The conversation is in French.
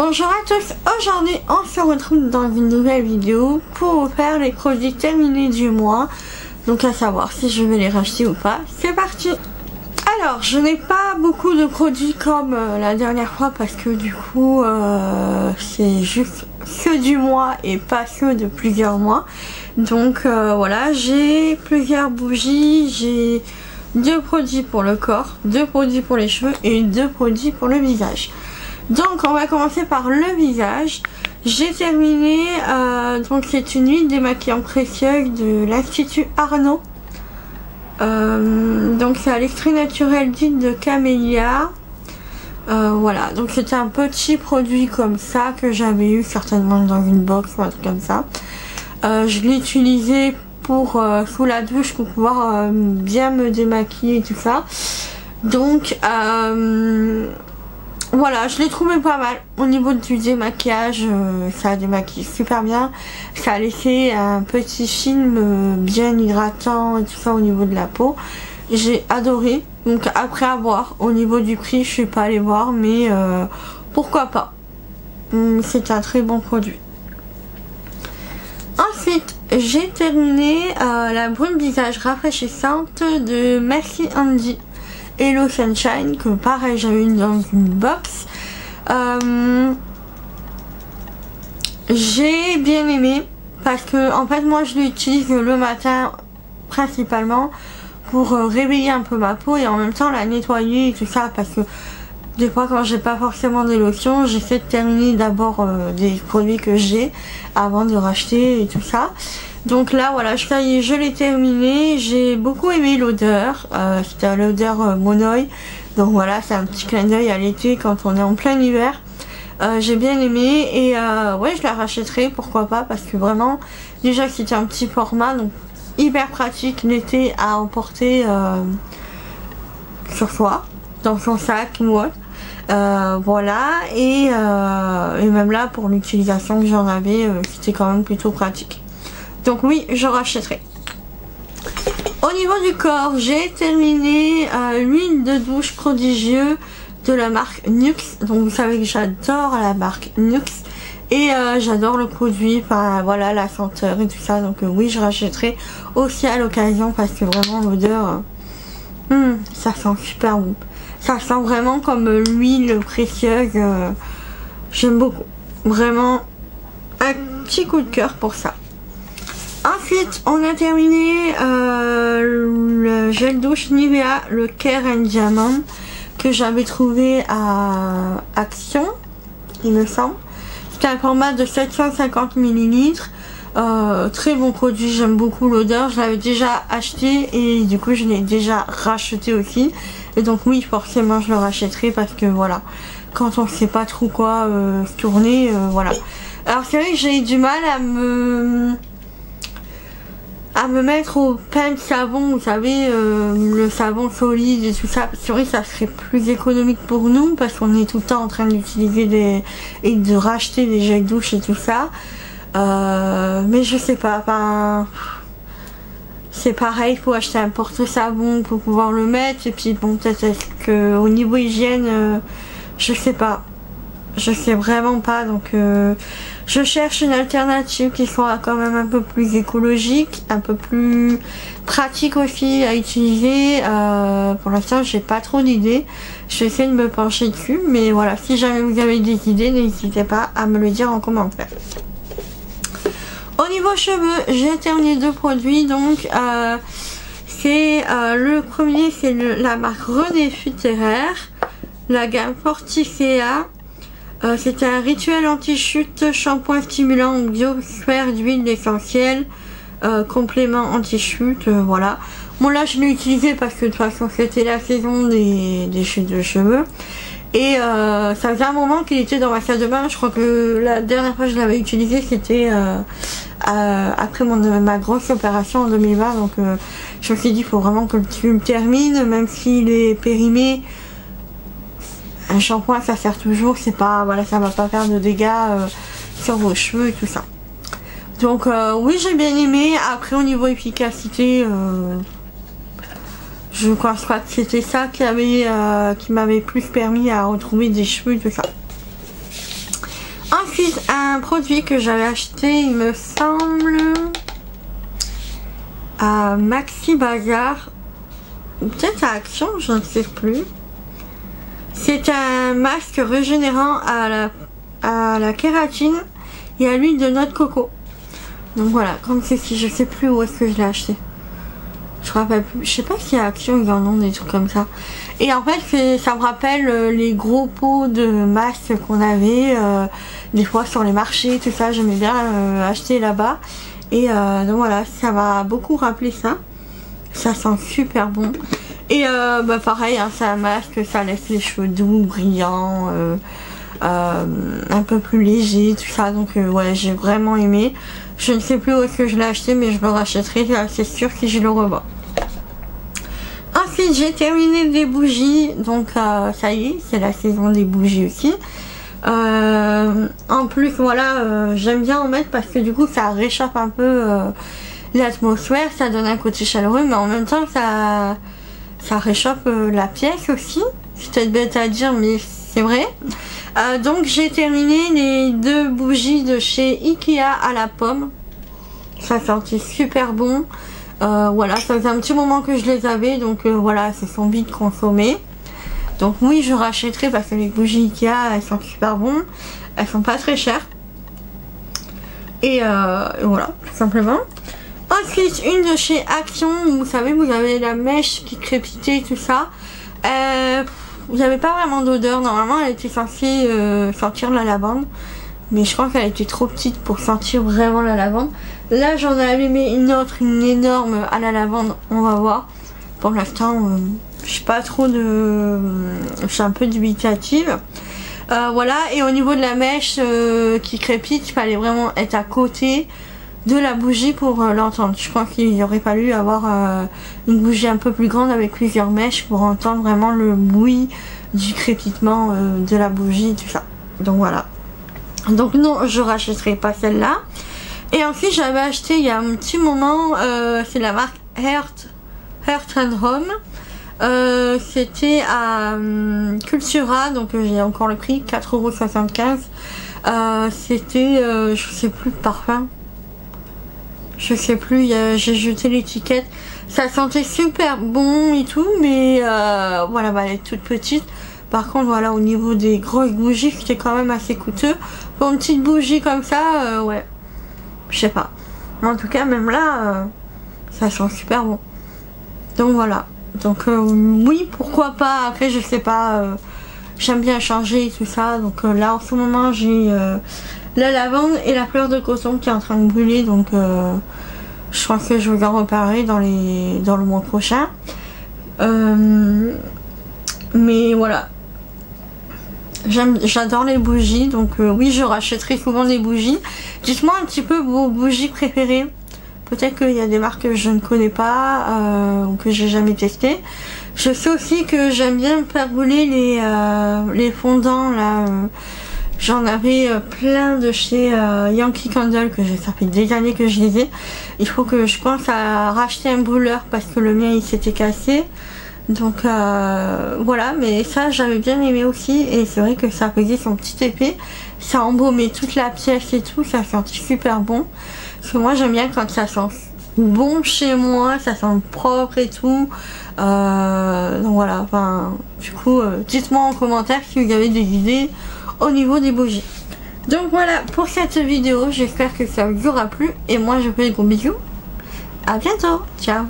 Bonjour à tous, aujourd'hui on se retrouve dans une nouvelle vidéo pour vous faire les produits terminés du mois. Donc à savoir si je vais les racheter ou pas, c'est parti. Alors je n'ai pas beaucoup de produits comme la dernière fois parce que du coup c'est juste ceux du mois et pas ceux de plusieurs mois. Donc voilà, j'ai plusieurs bougies, j'ai 2 produits pour le corps, 2 produits pour les cheveux et 2 produits pour le visage. Donc on va commencer par le visage. J'ai terminé, donc c'est une huile démaquillante précieuse de l'Institut Arnaud. Donc c'est à l'extrait naturel d'huile de camélia. Voilà, donc c'était un petit produit comme ça que j'avais eu certainement dans une box ou un truc comme ça. Je l'ai utilisé pour sous la douche pour pouvoir bien me démaquiller et tout ça. Donc voilà, je l'ai trouvé pas mal au niveau du démaquillage, ça a démaquillé super bien, ça a laissé un petit film bien hydratant et tout ça au niveau de la peau. J'ai adoré, donc après à voir, au niveau du prix je suis pas allée voir mais pourquoi pas, c'est un très bon produit. Ensuite j'ai terminé la brume visage rafraîchissante de Merci Andy Hello Sunshine, que pareil j'avais eu dans une box. J'ai bien aimé parce que en fait moi je l'utilise le matin principalement pour réveiller un peu ma peau et en même temps la nettoyer et tout ça, parce que des fois quand j'ai pas forcément des lotions j'essaie de terminer d'abord des produits que j'ai avant de racheter et tout ça. Donc là voilà, je l'ai terminé, j'ai beaucoup aimé l'odeur, c'était l'odeur Monoï, donc voilà c'est un petit clin d'œil à l'été quand on est en plein hiver. J'ai bien aimé et ouais je la rachèterai, pourquoi pas, parce que vraiment déjà c'était un petit format donc hyper pratique l'été à emporter sur soi, dans son sac ou autre. Voilà et même là pour l'utilisation que j'en avais c'était quand même plutôt pratique. Donc oui, je rachèterai. Au niveau du corps, j'ai terminé l'huile de douche prodigieux de la marque Nuxe. Donc vous savez que j'adore la marque Nuxe et j'adore le produit, enfin voilà la senteur et tout ça. Donc oui, je rachèterai aussi à l'occasion parce que vraiment l'odeur, ça sent super bon. Ça sent vraiment comme l'huile précieuse. J'aime beaucoup. Vraiment un petit coup de cœur pour ça. Ensuite, on a terminé le gel douche Nivea, le Care and Diamond, que j'avais trouvé à Action, il me semble. C'est un format de 750 ml. Très bon produit, j'aime beaucoup l'odeur. Je l'avais déjà acheté et du coup je l'ai déjà racheté aussi. Et donc oui, forcément je le rachèterai parce que voilà, quand on ne sait pas trop quoi tourner, voilà. Alors c'est vrai que j'ai eu du mal à me mettre au pain de savon, vous savez, le savon solide et tout ça. C'est vrai que ça serait plus économique pour nous parce qu'on est tout le temps en train d'utiliser et de racheter des gels douche et tout ça. Mais je sais pas, enfin, c'est pareil, il faut acheter un porte-savon pour pouvoir le mettre. Et puis bon, peut-être qu'au niveau hygiène, je sais pas. Je sais vraiment pas, donc je cherche une alternative qui soit quand même un peu plus écologique, un peu plus pratique aussi à utiliser. Pour l'instant j'ai pas trop d'idées, je vais essayer de me pencher dessus, mais voilà, si jamais vous avez des idées, n'hésitez pas à me le dire en commentaire. Au niveau cheveux, j'ai terminé 2 produits, donc c'est le premier, c'est la marque René Futéraire, la gamme Fortifea. C'était un rituel anti-chute, shampoing stimulant biosphère d'huile essentielle, complément anti-chute, voilà. Bon là je l'ai utilisé parce que de toute façon c'était la saison des chutes de cheveux. Et ça faisait un moment qu'il était dans ma salle de bain, je crois que la dernière fois que je l'avais utilisé c'était après ma grosse opération en 2020. Donc je me suis dit il faut vraiment que tu me termines, même s'il est périmé. Un shampoing ça sert toujours, c'est pas, voilà, ça va pas faire de dégâts sur vos cheveux et tout ça. Donc oui j'ai bien aimé. Après au niveau efficacité, je pense pas que c'était ça qui m'avait plus permis à retrouver des cheveux et tout ça. Ensuite, un produit que j'avais acheté, il me semble, à Maxi Bazar, ou peut-être à Action, je ne sais plus. C'est un masque régénérant à la kératine et à l'huile de noix de coco. Donc voilà, comme ceci, je sais plus où est-ce que je l'ai acheté. Je me rappelle plus, je sais pas si à Action ils en ont des trucs comme ça. Et en fait, ça me rappelle les gros pots de masques qu'on avait des fois sur les marchés, tout ça. J'aimais bien acheter là-bas. Et donc voilà, ça m'a beaucoup rappelé ça. Ça sent super bon. Et bah pareil, hein, c'est un masque, ça laisse les cheveux doux, brillants, un peu plus léger, tout ça. Donc ouais, j'ai vraiment aimé. Je ne sais plus où est-ce que je l'ai acheté, mais je le rachèterai, c'est sûr, si je le revois. Ensuite, j'ai terminé des bougies, donc ça y est, c'est la saison des bougies aussi. En plus, voilà, j'aime bien en mettre parce que du coup, ça réchauffe un peu l'atmosphère, ça donne un côté chaleureux, mais en même temps, ça réchauffe la pièce aussi. C'est peut-être bête à dire, mais c'est vrai. Donc j'ai terminé les 2 bougies de chez Ikea à la pomme. Ça sentait super bon. Voilà, ça faisait un petit moment que je les avais, donc voilà, se sont vite consommées. Donc oui, je rachèterai parce que les bougies Ikea, elles sont super bonnes. Elles sont pas très chères. Et voilà, tout simplement. Ensuite, une de chez Action, vous savez, vous avez la mèche qui crépitait, tout ça. Il n'y avait pas vraiment d'odeur. Normalement, elle était censée sentir la lavande. Mais je crois qu'elle était trop petite pour sentir vraiment la lavande. Là, j'en ai allumé une autre, une énorme à la lavande. On va voir. Pour l'instant, je suis pas trop de... Je suis un peu dubitative. Voilà. Et au niveau de la mèche qui crépite, il fallait vraiment être à côté de la bougie pour l'entendre. Je crois qu'il aurait fallu avoir une bougie un peu plus grande avec plusieurs mèches pour entendre vraiment le bruit du crépitement de la bougie, tout ça. Donc voilà. Donc non, je rachèterai pas celle-là. Et ensuite, j'avais acheté il y a un petit moment, c'est la marque Heart and Home. C'était à Cultura, donc j'ai encore le prix, 4,75 €. C'était, je sais plus, parfum. Je sais plus, j'ai jeté l'étiquette. Ça sentait super bon et tout, mais voilà, bah, elle est toute petite. Par contre, voilà, au niveau des grosses bougies, c'était quand même assez coûteux. Pour une petite bougie comme ça, ouais, je sais pas. Mais en tout cas, même là, ça sent super bon. Donc voilà. Donc oui, pourquoi pas. Après, je sais pas. J'aime bien changer et tout ça. Donc là, en ce moment, j'ai la lavande et la fleur de coton qui est en train de brûler. Donc je pense que je vais en reparler dans le mois prochain. Mais voilà. J'adore les bougies, donc oui, je rachèterai souvent des bougies. Dites-moi un petit peu vos bougies préférées. Peut-être qu'il y a des marques que je ne connais pas ou que j'ai jamais testé. Je sais aussi que j'aime bien faire brûler les fondants là. J'en avais plein de chez Yankee Candle, que ça fait des années que je les ai. Il faut que je pense à racheter un brûleur parce que le mien il s'était cassé. Donc voilà, mais ça j'avais bien aimé aussi, et c'est vrai que ça faisait son petit effet, ça embaumait toute la pièce et tout, ça sentait super bon. Parce que moi j'aime bien quand ça sent bon chez moi, ça sent propre et tout. Donc voilà, enfin du coup dites-moi en commentaire si vous avez des idées au niveau des bougies. Donc voilà pour cette vidéo, j'espère que ça vous aura plu, et moi je vous fais des gros bisous. À bientôt, ciao.